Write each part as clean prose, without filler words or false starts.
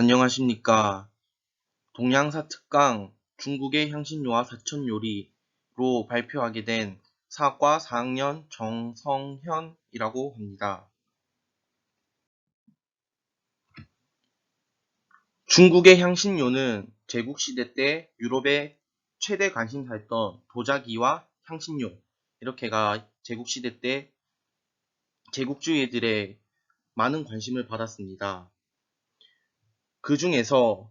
안녕하십니까. 동양사 특강 중국의 향신료와 사천요리로 발표하게 된 사과 4학년 정성현이라고 합니다. 중국의 향신료는 제국시대 때 유럽의 최대 관심사였던 도자기와 향신료, 이렇게가 제국시대 때 제국주의들의 많은 관심을 받았습니다. 그 중에서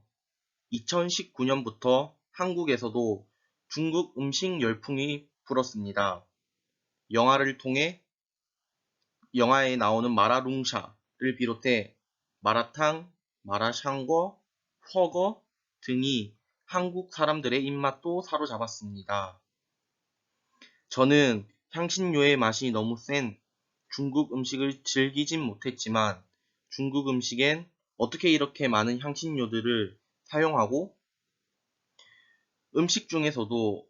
2019년부터 한국에서도 중국 음식 열풍이 불었습니다. 영화를 통해 영화에 나오는 마라룽샤를 비롯해 마라탕, 마라샹궈, 훠궈 등이 한국 사람들의 입맛도 사로잡았습니다. 저는 향신료의 맛이 너무 센 중국 음식을 즐기진 못했지만 중국 음식엔 어떻게 이렇게 많은 향신료들을 사용하고 음식 중에서도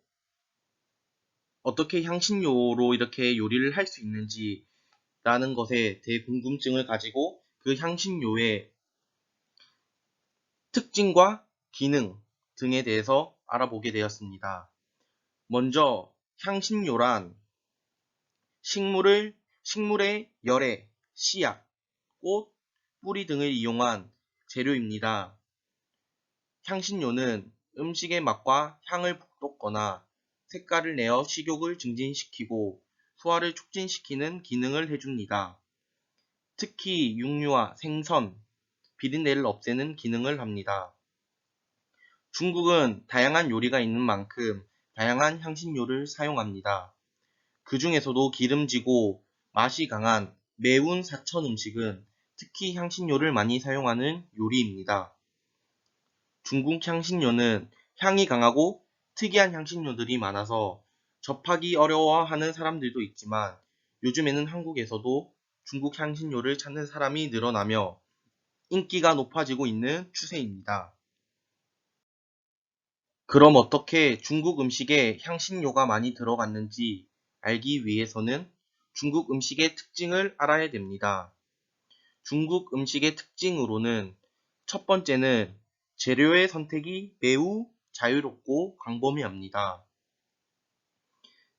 어떻게 향신료로 이렇게 요리를 할 수 있는지라는 것에 대해 궁금증을 가지고 그 향신료의 특징과 기능 등에 대해서 알아보게 되었습니다. 먼저 향신료란 식물의 열애, 씨앗, 꽃, 뿌리 등을 이용한 재료입니다. 향신료는 음식의 맛과 향을 북돋거나 색깔을 내어 식욕을 증진시키고 소화를 촉진시키는 기능을 해줍니다. 특히 육류와 생선, 비린내를 없애는 기능을 합니다. 중국은 다양한 요리가 있는 만큼 다양한 향신료를 사용합니다. 그 중에서도 기름지고 맛이 강한 매운 사천 음식은 특히 향신료를 많이 사용하는 요리입니다. 중국 향신료는 향이 강하고 특이한 향신료들이 많아서 접하기 어려워하는 사람들도 있지만 요즘에는 한국에서도 중국 향신료를 찾는 사람이 늘어나며 인기가 높아지고 있는 추세입니다. 그럼 어떻게 중국 음식에 향신료가 많이 들어갔는지 알기 위해서는 중국 음식의 특징을 알아야 됩니다. 중국 음식의 특징으로는 첫 번째는 재료의 선택이 매우 자유롭고 광범위합니다.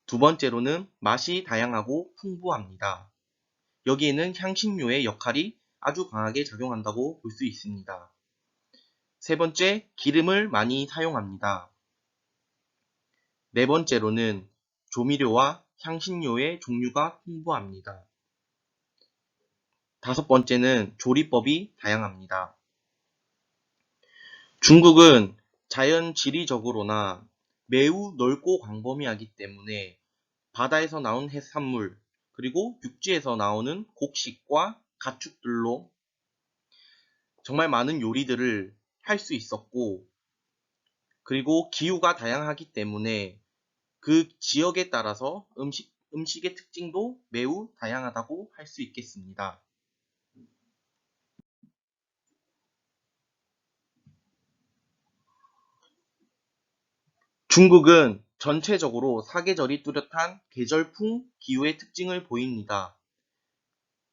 두 번째로는 맛이 다양하고 풍부합니다. 여기에는 향신료의 역할이 아주 강하게 작용한다고 볼 수 있습니다. 세 번째, 기름을 많이 사용합니다. 네 번째로는 조미료와 향신료의 종류가 풍부합니다. 다섯 번째는 조리법이 다양합니다. 중국은 자연 지리적으로나 매우 넓고 광범위하기 때문에 바다에서 나온 해산물, 그리고 육지에서 나오는 곡식과 가축들로 정말 많은 요리들을 할 수 있었고, 그리고 기후가 다양하기 때문에 그 지역에 따라서 음식의 특징도 매우 다양하다고 할 수 있겠습니다. 중국은 전체적으로 사계절이 뚜렷한 계절풍 기후의 특징을 보입니다.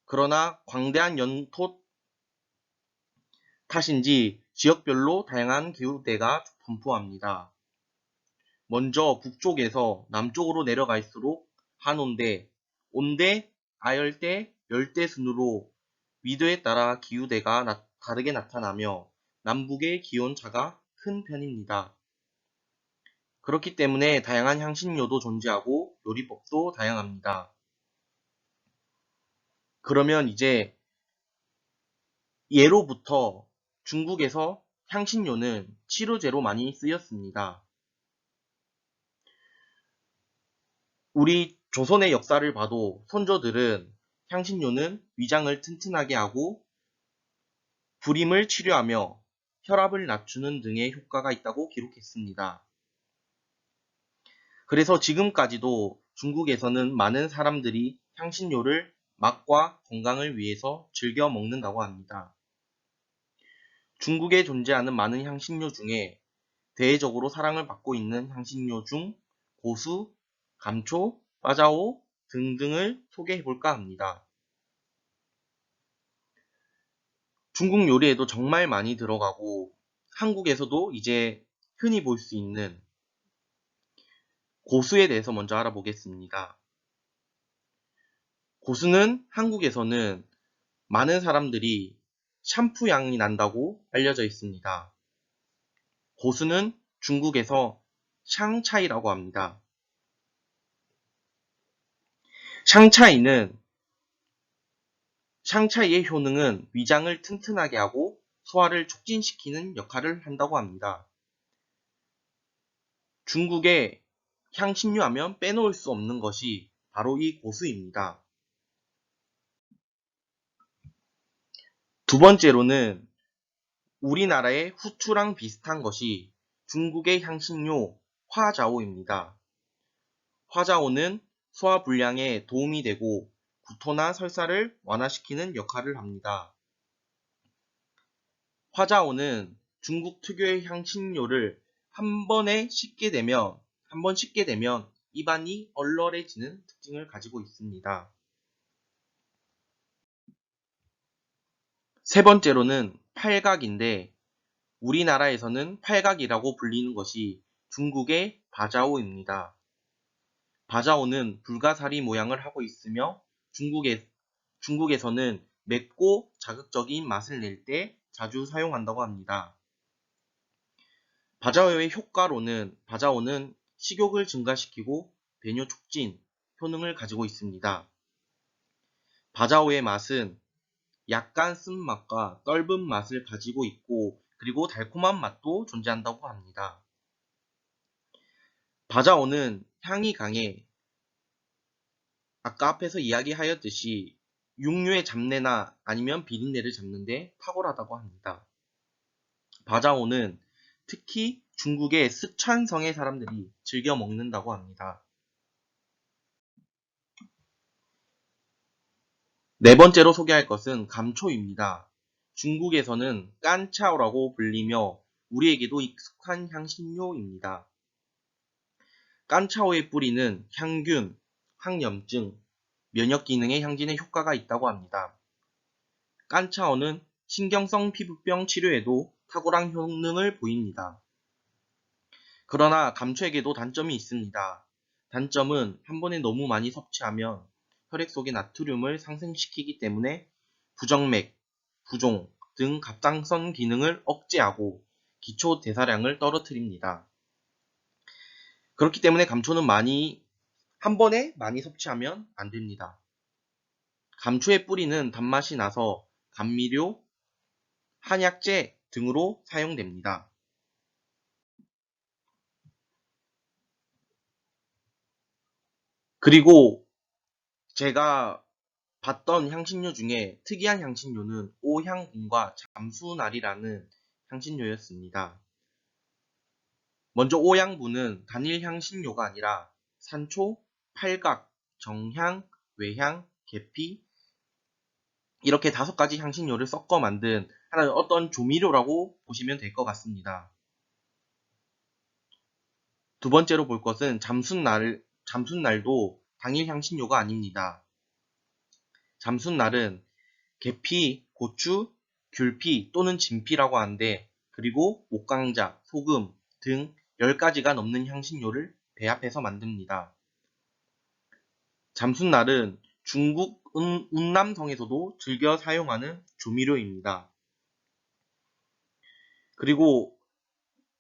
그러나 광대한 연토 탓인지 지역별로 다양한 기후대가 분포합니다. 먼저 북쪽에서 남쪽으로 내려갈수록 한온대, 온대, 아열대, 열대 순으로 위도에 따라 기후대가 다르게 나타나며 남북의 기온차가 큰 편입니다. 그렇기 때문에 다양한 향신료도 존재하고 요리법도 다양합니다. 그러면 이제 예로부터 중국에서 향신료는 치료제로 많이 쓰였습니다. 우리 조선의 역사를 봐도 선조들은 향신료는 위장을 튼튼하게 하고 불임을 치료하며 혈압을 낮추는 등의 효과가 있다고 기록했습니다. 그래서 지금까지도 중국에서는 많은 사람들이 향신료를 맛과 건강을 위해서 즐겨 먹는다고 합니다. 중국에 존재하는 많은 향신료 중에 대외적으로 사랑을 받고 있는 향신료 중 고수, 감초, 빠자오 등등을 소개해 볼까 합니다. 중국 요리에도 정말 많이 들어가고 한국에서도 이제 흔히 볼 수 있는 고수에 대해서 먼저 알아보겠습니다. 고수는 한국에서는 많은 사람들이 샴푸 향이 난다고 알려져 있습니다. 고수는 중국에서 샹차이라고 합니다. 샹차이의 효능은 위장을 튼튼하게 하고 소화를 촉진시키는 역할을 한다고 합니다. 중국의 향신료 하면 빼놓을 수 없는 것이 바로 이 고수입니다. 두 번째로는 우리나라의 후추랑 비슷한 것이 중국의 향신료 화자오입니다. 화자오는 소화 불량에 도움이 되고 구토나 설사를 완화시키는 역할을 합니다. 화자오는 중국 특유의 향신료를 한 번 씻게 되면 입안이 얼얼해지는 특징을 가지고 있습니다. 세 번째로는 팔각인데 우리나라에서는 팔각이라고 불리는 것이 중국의 바자오입니다. 바자오는 불가사리 모양을 하고 있으며 중국에서는 맵고 자극적인 맛을 낼 때 자주 사용한다고 합니다. 바자오의 효과로는 바자오는 식욕을 증가시키고 배뇨 촉진 효능을 가지고 있습니다. 바자오의 맛은 약간 쓴맛과 떫은 맛을 가지고 있고 그리고 달콤한 맛도 존재한다고 합니다. 바자오는 향이 강해 아까 앞에서 이야기하였듯이 육류의 잡내나 아니면 비린내를 잡는데 탁월하다고 합니다. 바자오는 특히 중국의 쓰촨성의 사람들이 즐겨 먹는다고 합니다. 네 번째로 소개할 것은 감초입니다. 중국에서는 깐차오라고 불리며 우리에게도 익숙한 향신료입니다. 깐차오의 뿌리는 향균, 항염증, 면역기능의 향진에 효과가 있다고 합니다. 깐차오는 신경성 피부병 치료에도 탁월한 효능을 보입니다. 그러나 감초에게도 단점이 있습니다. 단점은 한 번에 너무 많이 섭취하면 혈액 속의 나트륨을 상승시키기 때문에 부정맥, 부종 등 갑상선 기능을 억제하고 기초 대사량을 떨어뜨립니다. 그렇기 때문에 감초는 한 번에 많이 섭취하면 안 됩니다. 감초의 뿌리는 단맛이 나서 감미료, 한약재 등으로 사용됩니다. 그리고 제가 봤던 향신료 중에 특이한 향신료는 오향분과 잠수날이라는 향신료였습니다. 먼저 오향분은 단일 향신료가 아니라 산초, 팔각, 정향, 외향, 계피 이렇게 5가지 향신료를 섞어 만든 하나의 어떤 조미료라고 보시면 될 것 같습니다. 두 번째로 볼 것은 잠순날도 당일 향신료가 아닙니다. 잠순날은 계피, 고추, 귤피 또는 진피라고 하는데 그리고 목강자, 소금 등 10가지가 넘는 향신료를 배합해서 만듭니다. 잠순날은 중국 운남성에서도 즐겨 사용하는 조미료입니다. 그리고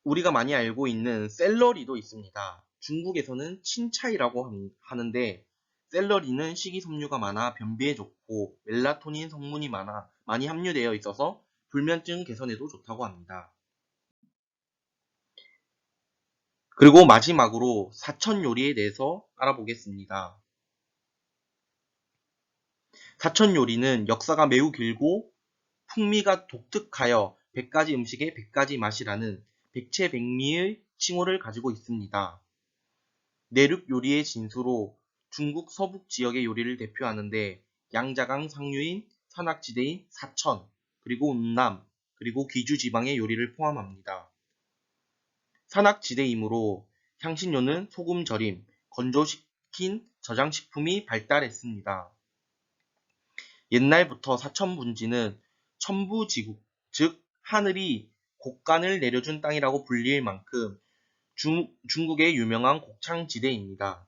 우리가 많이 알고 있는 샐러리도 있습니다. 중국에서는 칭차이라고 하는데 샐러리는 식이섬유가 많아 변비에 좋고 멜라토닌 성분이 많이 함유되어 있어서 불면증 개선에도 좋다고 합니다. 그리고 마지막으로 사천 요리에 대해서 알아보겠습니다. 사천 요리는 역사가 매우 길고 풍미가 독특하여 100가지 음식의 100가지 맛이라는 백채백미의 칭호를 가지고 있습니다. 내륙 요리의 진수로 중국 서북 지역의 요리를 대표하는데 양자강 상류인 산악지대인 사천, 그리고 운남, 그리고 귀주 지방의 요리를 포함합니다. 산악지대이므로 향신료는 소금 절임, 건조시킨 저장식품이 발달했습니다. 옛날부터 사천 분지는 천부지국, 즉 하늘이 곡간을 내려준 땅이라고 불릴 만큼 중국의 유명한 곡창지대입니다.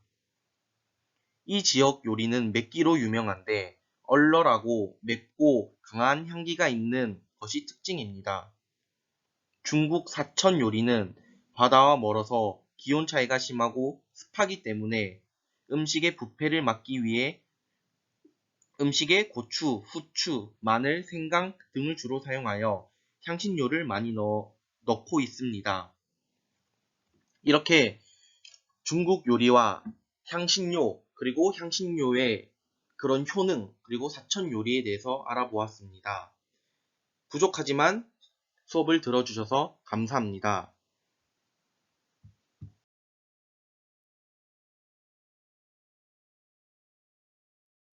이 지역 요리는 맵기로 유명한데 얼얼하고 맵고 강한 향기가 있는 것이 특징입니다. 중국 사천 요리는 바다와 멀어서 기온 차이가 심하고 습하기 때문에 음식의 부패를 막기 위해 음식에 고추, 후추, 마늘, 생강 등을 주로 사용하여 향신료를 많이 넣고 있습니다. 이렇게 중국 요리와 향신료, 그리고 향신료의 그런 효능, 그리고 사천 요리에 대해서 알아보았습니다. 부족하지만 수업을 들어주셔서 감사합니다.